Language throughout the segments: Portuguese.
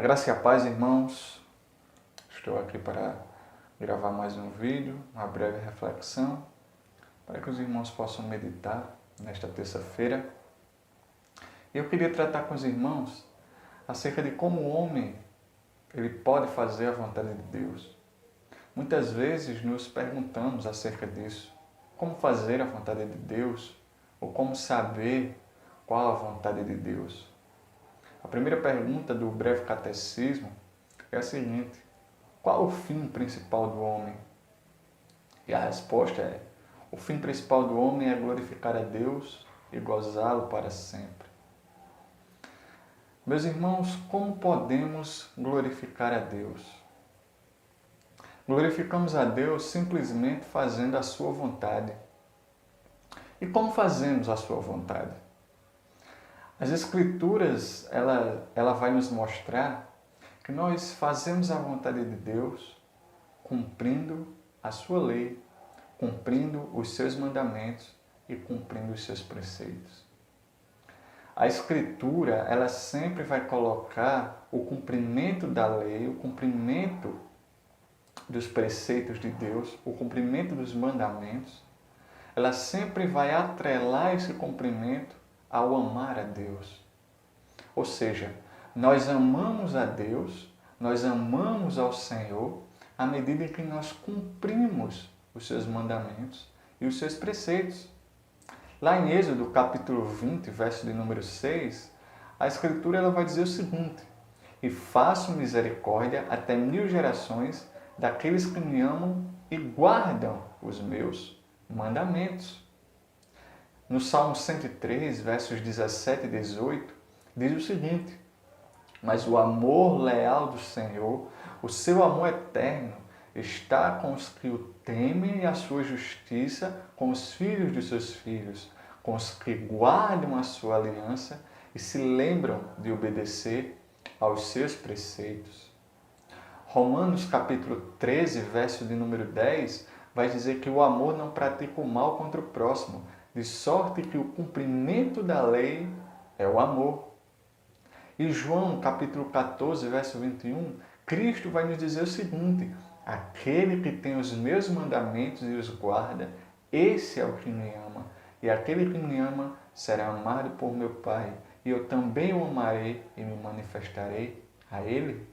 Graça e a paz, irmãos. Estou aqui para gravar mais um vídeo, uma breve reflexão, para que os irmãos possam meditar nesta terça-feira. Eu queria tratar com os irmãos acerca de como o homem ele pode fazer a vontade de Deus. Muitas vezes nos perguntamos acerca disso. Como fazer a vontade de Deus? Ou como saber qual a vontade de Deus? A primeira pergunta do breve catecismo é a seguinte: qual o fim principal do homem? E a resposta é: o fim principal do homem é glorificar a Deus e gozá-lo para sempre. Meus irmãos, como podemos glorificar a Deus? Glorificamos a Deus simplesmente fazendo a sua vontade. E como fazemos a sua vontade? As Escrituras, ela vai nos mostrar que nós fazemos a vontade de Deus cumprindo a sua lei, cumprindo os seus mandamentos e cumprindo os seus preceitos. A Escritura, ela sempre vai colocar o cumprimento da lei, o cumprimento dos preceitos de Deus, o cumprimento dos mandamentos, ela sempre vai atrelar esse cumprimento ao amar a Deus. Ou seja, nós amamos a Deus, nós amamos ao Senhor à medida que nós cumprimos os seus mandamentos e os seus preceitos. Lá em Êxodo, capítulo 20, verso de número 6, a Escritura ela vai dizer o seguinte: e faço misericórdia até 1000 gerações daqueles que me amam e guardam os meus mandamentos. No Salmo 103, versos 17 e 18, diz o seguinte: mas o amor leal do Senhor, o seu amor eterno, está com os que o temem e a sua justiça, com os filhos de seus filhos, com os que guardam a sua aliança e se lembram de obedecer aos seus preceitos. Romanos capítulo 13, verso de número 10, vai dizer que o amor não pratica o mal contra o próximo, de sorte que o cumprimento da lei é o amor. E João, capítulo 14, verso 21, Cristo vai nos dizer o seguinte: aquele que tem os meus mandamentos e os guarda, esse é o que me ama. E aquele que me ama será amado por meu Pai, e eu também o amarei e me manifestarei a ele.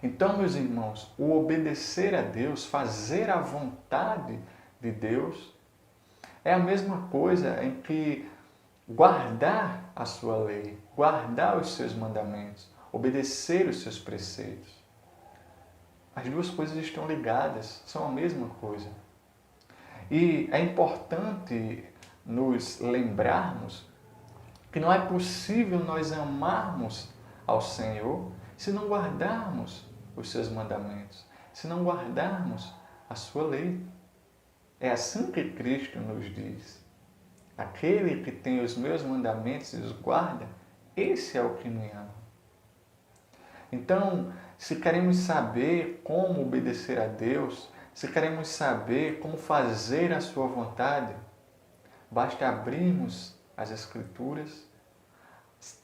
Então, meus irmãos, o obedecer a Deus, fazer a vontade de Deus, é a mesma coisa em que guardar a sua lei, guardar os seus mandamentos, obedecer os seus preceitos. As duas coisas estão ligadas, são a mesma coisa. E é importante nos lembrarmos que não é possível nós amarmos ao Senhor se não guardarmos os seus mandamentos, se não guardarmos a sua lei. É assim que Cristo nos diz: aquele que tem os meus mandamentos e os guarda, esse é o que me ama. Então, se queremos saber como obedecer a Deus, se queremos saber como fazer a sua vontade, basta abrirmos as Escrituras,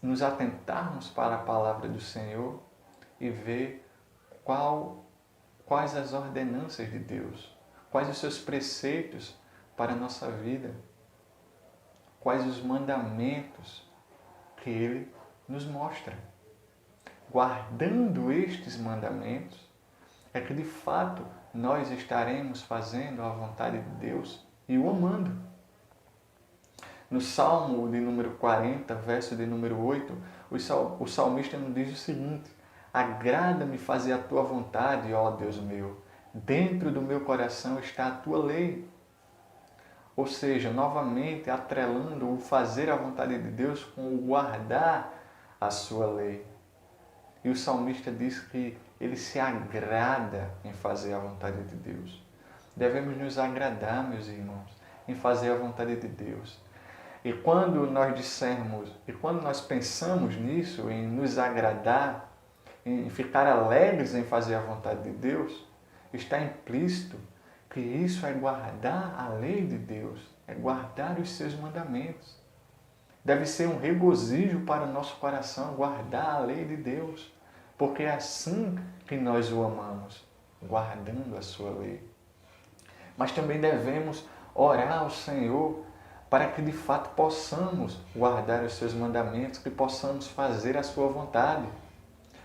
nos atentarmos para a palavra do Senhor e ver quais as ordenanças de Deus, quais os seus preceitos para a nossa vida, quais os mandamentos que Ele nos mostra. Guardando estes mandamentos, é que de fato nós estaremos fazendo a vontade de Deus e o amando. No Salmo de número 40, verso de número 8, o salmista nos diz o seguinte: agrada-me fazer a tua vontade, ó Deus meu, dentro do meu coração está a tua lei. Ou seja, novamente atrelando o fazer a vontade de Deus com o guardar a sua lei. E o salmista diz que ele se agrada em fazer a vontade de Deus. Devemos nos agradar, meus irmãos, em fazer a vontade de Deus. E quando nós pensamos nisso, em nos agradar, em ficar alegres em fazer a vontade de Deus, está implícito que isso é guardar a lei de Deus, é guardar os seus mandamentos. Deve ser um regozijo para o nosso coração guardar a lei de Deus, porque é assim que nós o amamos, guardando a sua lei. Mas também devemos orar ao Senhor para que de fato possamos guardar os seus mandamentos, que possamos fazer a sua vontade.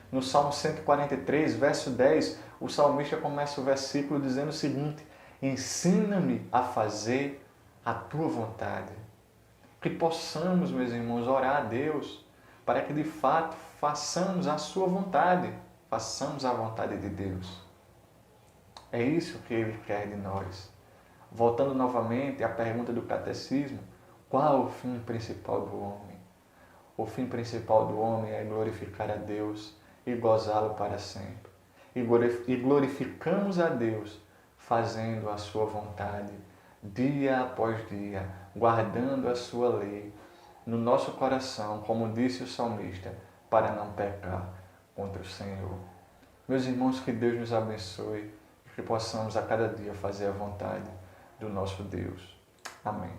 No Salmo 143, verso 10, o salmista começa o versículo dizendo o seguinte: ensina-me a fazer a tua vontade. Que possamos, meus irmãos, orar a Deus para que de fato façamos a sua vontade, façamos a vontade de Deus. É isso que Ele quer de nós. Voltando novamente à pergunta do catecismo, qual o fim principal do homem? O fim principal do homem é glorificar a Deus e gozá-lo para sempre. E glorificamos a Deus fazendo a sua vontade, dia após dia, guardando a sua lei no nosso coração, como disse o salmista, para não pecar contra o Senhor. Meus irmãos, que Deus nos abençoe e que possamos a cada dia fazer a vontade do nosso Deus. Amém.